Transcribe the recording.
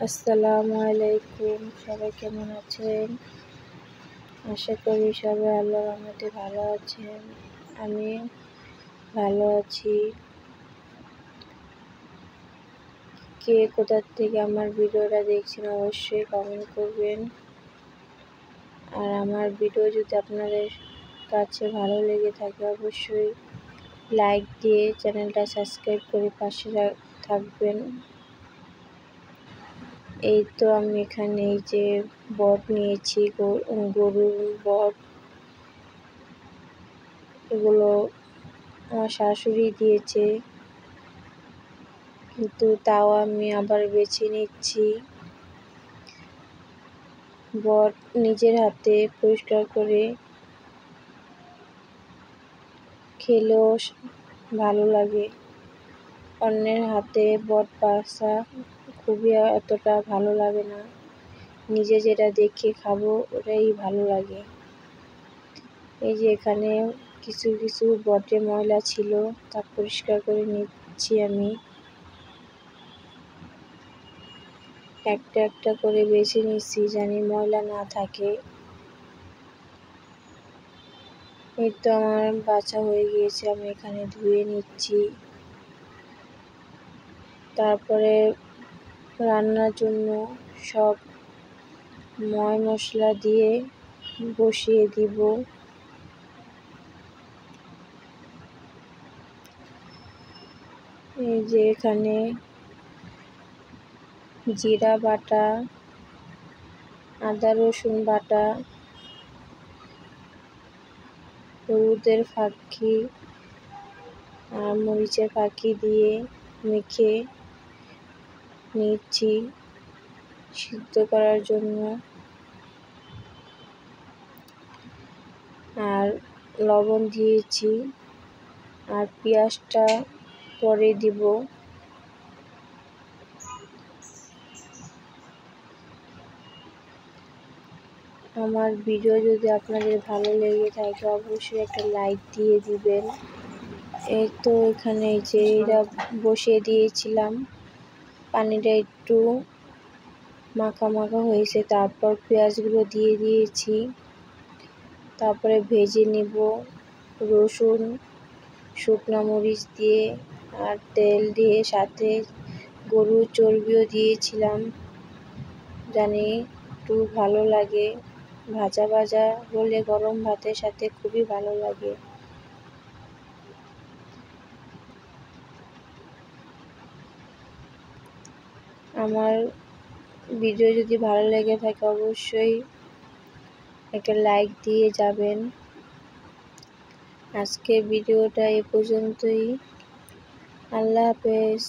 আসসালামু আলাইকুম। সবাই কেমন আছেন? আশা করি সবাই আল্লাহর রহমতে ভালো আছেন। আমি ভালো আছি। কে কোথা থেকে আমার ভিডিওটা দেখছেন অবশ্যই কমেন্ট করবেন। আর আমার ভিডিও যদি আপনাদের কাছে ভালো লেগে থাকে অবশ্যই লাইক দিয়ে চ্যানেলটা সাবস্ক্রাইব করে পাশে থাকবেন। এই তো আমি এখানে এই যে বট নিয়েছি, গরুর বট। এগুলো আমার শাশুড়ি দিয়েছে, কিন্তু তাও আমি আবার বেছে নিচ্ছি। বট নিজের হাতে পরিষ্কার করে খেলেও ভালো লাগে। অন্যের হাতে বট বাছা খুবই অতটা ভালো লাগে না। নিজে যেটা দেখে খাবো ওটাই ভালো লাগে। এই যে এখানে কিছু কিছু বটে ময়লা ছিল, তা পরিষ্কার করে নিচ্ছি আমি। একটা একটা করে বেছে নিচ্ছি জানি ময়লা না থাকে। এই তো আমার বাছা হয়ে গিয়েছে, আমি এখানে ধুয়ে নিচ্ছি। তারপরে রান্নার জন্য সব মশলা দিয়ে বসিয়ে দিব। এই যে এখানে জিরা বাটা, আদা রসুন বাটা, হলুদের ফাঁকি আর মরিচের ফাঁকি দিয়ে মেখে নিচ্ছি সিদ্ধ করার জন্য। আর লবণ দিয়েছি, আর পেঁয়াজটা পরে দিব। আমার ভিডিও যদি আপনাদের ভালো লেগে থাকে অবশ্যই একটা লাইক দিয়ে দিবেন। এই তো এখানে যে এটা বসিয়ে দিয়েছিলাম, পানিটা একটু মাখা মাখা হয়েছে, তারপর পেঁয়াজগুলো দিয়ে দিয়েছি। তারপরে ভেজে নিব রসুন, শুকনো মরিচ দিয়ে আর তেল দিয়ে, সাথে গরুর চর্বিও দিয়েছিলাম জানি একটু ভালো লাগে। ভাজা ভাজা হলে গরম ভাতের সাথে খুবই ভালো লাগে। আমার ভিডিও যদি ভালো লেগে থাকে অবশ্যই একটা লাইক দিয়ে যাবেন। আজকে ভিডিওটা এ পর্যন্তই। আল্লাহ হাফেজ।